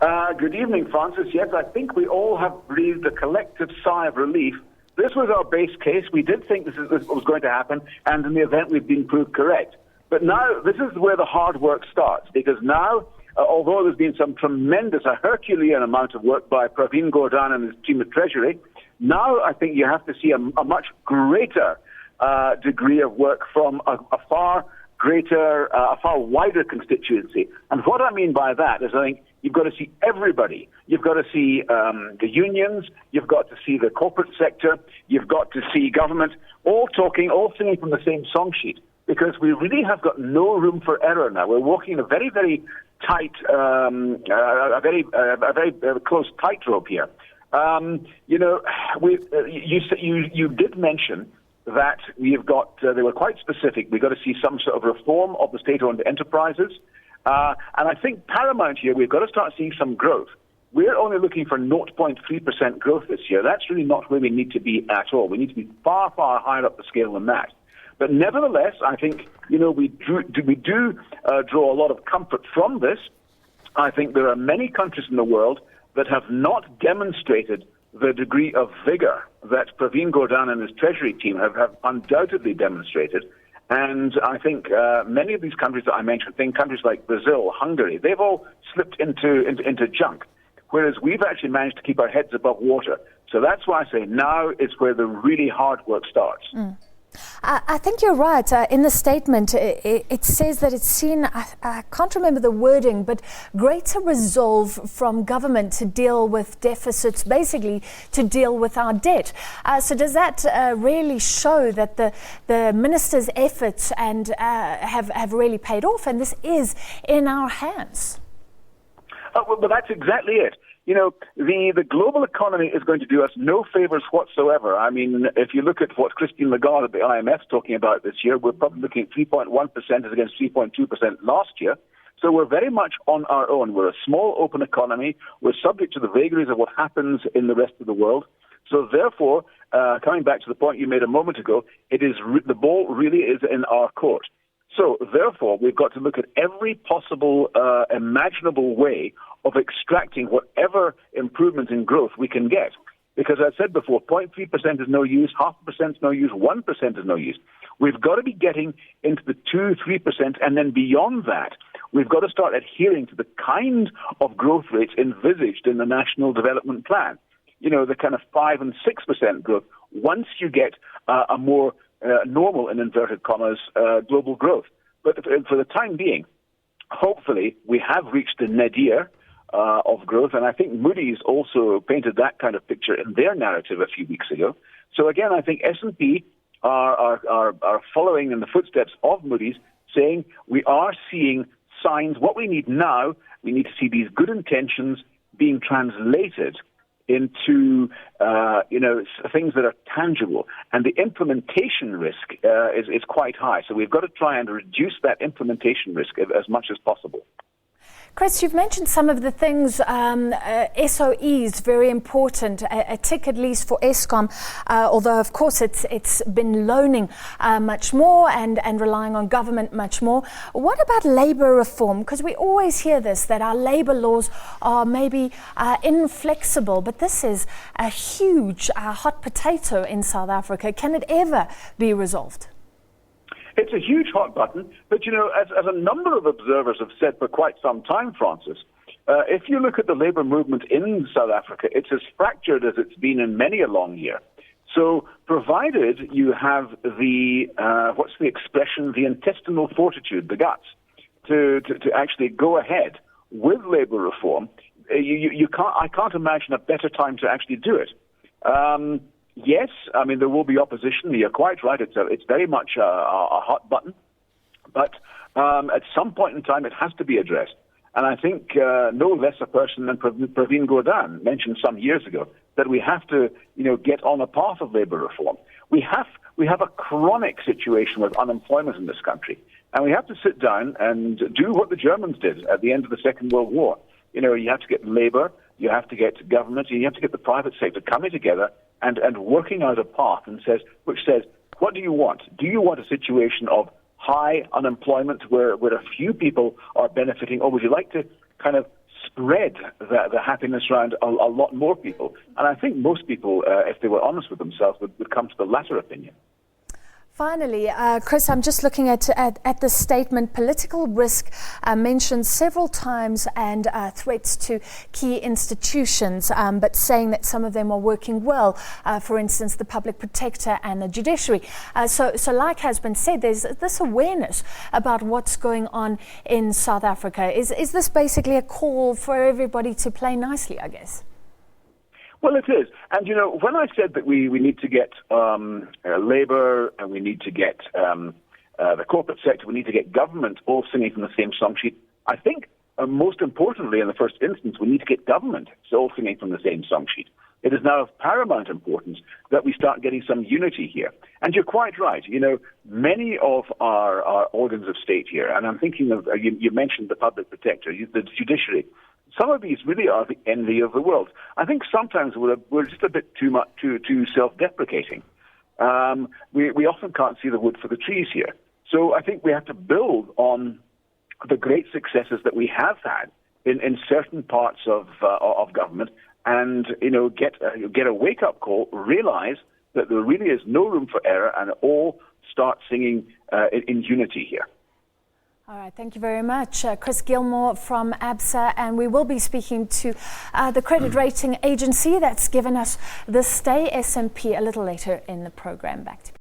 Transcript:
Good evening, Francis. Yes, I think we all have breathed a collective sigh of relief. This was our base case. We did think this was going to happen, and in the event we've been proved correct. But now, this is where the hard work starts, because now, although there's been some tremendous, a Herculean amount of work by Pravin Gordhan and his team at Treasury, now I think you have to see a much greater degree of work from a far wider constituency. And what I mean by that is I think you've got to see everybody. You've got to see the unions, you've got to see the corporate sector, you've got to see government, all talking, all singing from the same song sheet, because we really have got no room for error now. We're walking a very, very tight, a very close tightrope here. You did mention that we've got, they were quite specific, we've got to see some sort of reform of the state-owned enterprises. And I think paramount here, we've got to start seeing some growth. We're only looking for 0.3% growth this year. That's really not where we need to be at all. We need to be far, far higher up the scale than that. But nevertheless, I think, we do draw a lot of comfort from this. I think there are many countries in the world that have not demonstrated the degree of vigor that Pravin Gordhan and his Treasury team have undoubtedly demonstrated. And I think many of these countries that I mentioned, countries like Brazil, Hungary, they've all slipped into junk, whereas we've actually managed to keep our heads above water. So that's why I say now is where the really hard work starts. I think you're right. In the statement, it says that it's seen, I can't remember the wording, but greater resolve from government to deal with deficits, basically to deal with our debt. So does that really show that the minister's efforts have really paid off, and this is in our hands? Well, that's exactly it. The global economy is going to do us no favors whatsoever. I mean, if you look at what Christine Lagarde at the IMF is talking about this year, we're probably looking at 3.1% as against 3.2% last year. So we're very much on our own. We're a small, open economy. We're subject to the vagaries of what happens in the rest of the world. So therefore, coming back to the point you made a moment ago, the ball really is in our court. So, therefore, we've got to look at every possible imaginable way of extracting whatever improvement in growth we can get. Because as I said before, 0.3% is no use, 0.5% is no use, 1% is no use. We've got to be getting into the 2-3%, and then beyond that, we've got to start adhering to the kind of growth rates envisaged in the National Development Plan. The kind of 5 and 6% growth, once you get a more normal, in inverted commas, global growth. But for the time being, hopefully, we have reached the nadir of growth, and I think Moody's also painted that kind of picture in their narrative a few weeks ago. So again, I think S&P are following in the footsteps of Moody's, saying we are seeing signs. What we need now, we need to see these good intentions being translated into things that are tangible, and the implementation risk is quite high. So we've got to try and reduce that implementation risk as much as possible. Chris, you've mentioned some of the things, SOEs, very important, a tick at least for Eskom, although of course it's been loaning much more and relying on government much more. What about labour reform? Because we always hear this, that our labour laws are maybe inflexible, but this is a huge hot potato in South Africa. Can it ever be resolved? It's a huge hot button, but as a number of observers have said for quite some time, Francis, if you look at the labour movement in South Africa, it's as fractured as it's been in many a long year. So provided you have the intestinal fortitude, the guts, to actually go ahead with labour reform, I can't imagine a better time to actually do it. Yes, I mean, there will be opposition. You're quite right. It's very much a hot button. But at some point in time, it has to be addressed. And I think no less a person than Pravin Gordhan mentioned some years ago that we have to, get on a path of labour reform. We have a chronic situation with unemployment in this country. And we have to sit down and do what the Germans did at the end of the Second World War. You have to get labour, you have to get government, and you have to get the private sector coming together and working out a path which says, what do you want? Do you want a situation of high unemployment where a few people are benefiting, or would you like to kind of spread the happiness around a lot more people. And I think most people, if they were honest with themselves, would come to the latter opinion. Finally, Chris, I'm just looking at this statement. Political risk mentioned several times and threats to key institutions, but saying that some of them are working well, for instance, the public protector and the judiciary. So like has been said, there's this awareness about what's going on in South Africa. Is this basically a call for everybody to play nicely, I guess? Well, it is. And, when I said that we need to get Labour and we need to get the corporate sector, we need to get government all singing from the same song sheet, I think most importantly, in the first instance, we need to get government all singing from the same song sheet. It is now of paramount importance that we start getting some unity here. And you're quite right. Many of our organs of state here, and I'm thinking of, you mentioned the public protector, the judiciary. Some of these really are the envy of the world. I think sometimes we're just a bit too self-deprecating. We often can't see the wood for the trees here. So I think we have to build on the great successes that we have had in certain parts of government, and get a wake-up call, realize that there really is no room for error, and all start singing in unity here. All right, thank you very much. Chris Gilmore from ABSA, and we will be speaking to the credit rating agency that's given us this stay, S&P, a little later in the program. Back to you.